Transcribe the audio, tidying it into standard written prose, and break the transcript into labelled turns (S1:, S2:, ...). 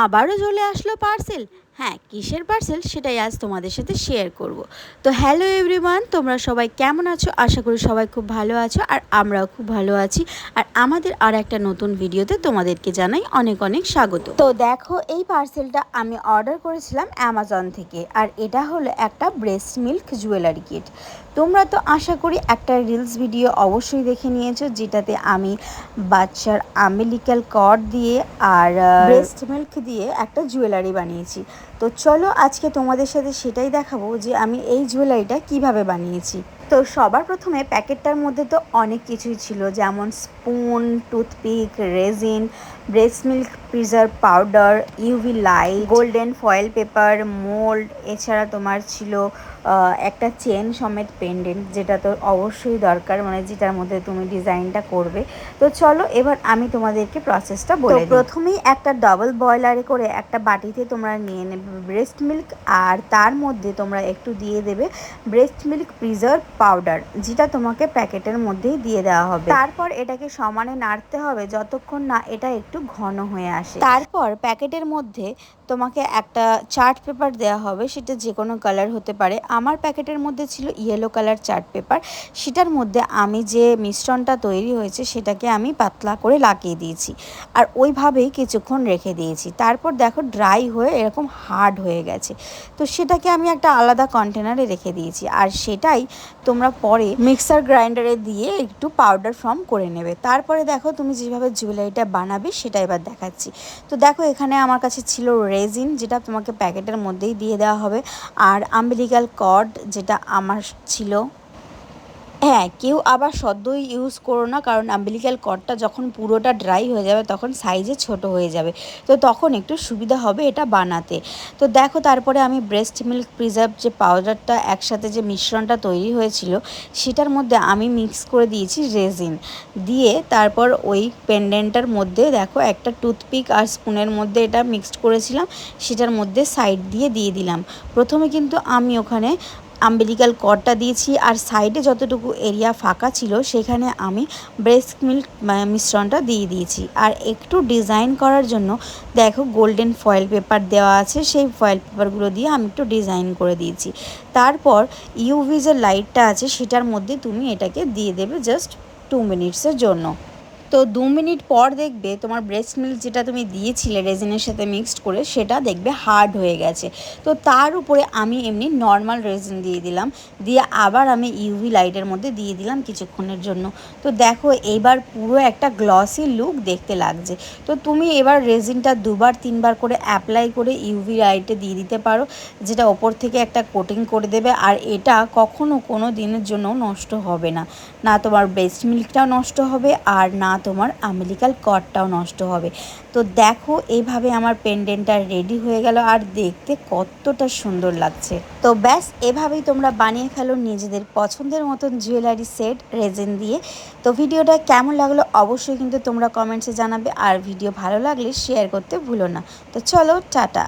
S1: আবারও চলে আসলো পার্সেল। হ্যাঁ, কিসের পার্সেল সেটাই আজ তোমাদের সাথে শেয়ার করব। তো হ্যালো এভরিওয়ান, তোমরা সবাই কেমন আছো? আশা করি সবাই খুব ভালো আছো, আর আমরাও খুব ভালো আছি। আর আমাদের আর একটা নতুন ভিডিওতে তোমাদেরকে জানাই অনেক অনেক স্বাগত। তো দেখো, এই পার্সেলটা আমি অর্ডার করেছিলাম অ্যামাজন থেকে, আর এটা হলো একটা ব্রেস্ট মিল্ক জুয়েলারি কিট। তোমরা তো আশা করি একটা রিলস ভিডিও অবশ্যই দেখে নিয়েছো, যেটাতে আমি বাচ্চার আম্বিলিক্যাল কর্ড দিয়ে আর ব্রেস্ট মিল্ক দিয়ে একটা জুয়েলারি বানিয়েছি। তো চলো আজকে তোমাদের সাথে সেটাই দেখাবো যে আমি এই জুয়েলারিটা কিভাবে বানিয়েছি। তো সবার প্রথমে প্যাকেটটার মধ্যে তো অনেক কিছুই ছিল, যেমন spoon, toothpick, resin, breast milk preserve powder, UV light, golden foil paper, mould, এছাড়া তোমার ছিল একটা চেন সমেত পেন্ডেন্ট, যেটা তো অবশ্যই দরকার, মানে যেটার মধ্যে তুমি ডিজাইনটা করবে। তো চলো এবার আমি তোমাদেরকে প্রসেসটা বলে দিই। প্রথমেই একটা ডাবল বয়লারে করে একটা বাটিতে তোমরা নিয়ে নেবে ব্রেস্ট মিল্ক, আর তার মধ্যে তোমরা একটু দিয়ে দেবে ব্রেস্ট মিল্ক প্রিজার্ভ পাউডার, যেটা তোমাকে প্যাকেটের মধ্যেই দিয়ে দেওয়া হবে। তারপর এটাকে সমানে নাড়তে হবে যতক্ষণ না এটা একটু ঘন হয়ে আসে। তারপর প্যাকেটের মধ্যে তোমাকে একটা চার্ট পেপার দেওয়া হবে, সেটা যে কোনো কালার হতে পারে। আমার প্যাকেটের মধ্যে ছিল ইয়েলো কালার চার্ট পেপার। সেটার মধ্যে আমি যে মিশ্রণটা তৈরি হয়েছে সেটাকে আমি পাতলা করে লাগিয়ে দিয়েছি, আর ওইভাবেই কিছুক্ষণ রেখে দিয়েছি। তারপর দেখো ড্রাই হয়ে এরকম হার্ড হয়ে গেছে। তো সেটাকে আমি একটা আলাদা কন্টেনারে রেখে দিয়েছি, আর সেটাই তোমরা পরে মিক্সার গ্রাইন্ডারে দিয়ে একটু পাউডার ফর্ম করে নেবে। তারপরে দেখো তুমি যেভাবে জুয়েলারিটা বানাবে সেটা এবার দেখাচ্ছি। তো দেখো এখানে আমার কাছে ছিল রেজিন, যেটা তোমাকে প্যাকেটের মধ্যেই দিয়ে দেওয়া হবে, আর আম্বিলিক্যাল কর্ড, যেটা আমার ছিল। হ্যাঁ, কেউ আবার সদ্যই ইউজ করো না, কারণ আম্বিলিক্যাল কর্ডটা যখন পুরোটা ড্রাই হয়ে যাবে তখন সাইজে ছোট হয়ে যাবে, তো তখন একটু সুবিধা হবে এটা বানাতে। তো দেখো তারপরে আমি ব্রেস্ট মিল্ক প্রিজার্ভ যে পাউডারটা একসাথে যে মিশ্রণটা তৈরি হয়েছিল সেটার মধ্যে আমি মিক্স করে দিয়েছি রেজিন দিয়ে। তারপর ওই পেন্ডেন্টটার মধ্যে দেখো একটা টুথপিক আর স্পুনের মধ্যে এটা মিক্সড করেছিলাম, সেটার মধ্যে সাইড দিয়ে দিয়ে দিলাম। প্রথমে কিন্তু আমি ওখানে আম্বিলিক্যাল কর্ডটা দিয়েছি, আর সাইডে যতটুকু এরিয়া ফাঁকা ছিল সেখানে আমি ব্রেস্ট মিল্ক মিশ্রণটা দিয়ে দিয়েছি। আর একটু ডিজাইন করার জন্য দেখো গোল্ডেন ফয়েল পেপার দেওয়া আছে, সেই ফয়েল পেপারগুলো দিয়ে আমি একটু ডিজাইন করে দিয়েছি। তারপর ইউভি যে লাইটটা আছে সেটার মধ্যে তুমি এটাকে দিয়ে দেবে জাস্ট 2 মিনিটসের জন্য। তো 2 মিনিট পর দেখবে তোমার ব্রেস্ট মিল্ক যেটা তুমি দিয়েছিলে রেজিনের সাথে মিক্সড করে, সেটা দেখবে হার্ড হয়ে গেছে। তো তার উপরে আমি এমনি নর্মাল রেজিন দিয়ে দিলাম, দিয়ে আবার আমি ইউভি লাইটের মধ্যে দিয়ে দিলাম কিছুক্ষণের জন্য। তো দেখো এইবার পুরো একটা গ্লসি লুক দেখতে লাগছে। তো তুমি এবার রেজিনটা 2-3 বার করে অ্যাপ্লাই করে ইউভি লাইটে দিয়ে দিতে পারো, যেটা ওপর থেকে একটা কোটিং করে দেবে। আর এটা কখনো কোনো দিনের জন্য নষ্ট হবে না, না তোমার ব্রেস্ট মিল্কটাও নষ্ট হবে আর না তোমার আম্বিলিক্যাল কর্ডটাও নষ্ট হবে। তো দেখো এইভাবে আমার পেন্ডেন্টটা রেডি হয়ে গেল, আর দেখতে কতটা সুন্দর লাগছে। তো ব্যাস এভাবেই তোমরা বানিয়ে ফেলো নিজেদের পছন্দের মতন জুয়েলারি সেট রেজিন দিয়ে। তো ভিডিওটা কেমন লাগলো অবশ্যই কিন্তু তোমরা কমেন্টসে জানাবে, আর ভিডিও ভালো লাগলে শেয়ার করতে ভুলো না। তো চলো টাটা।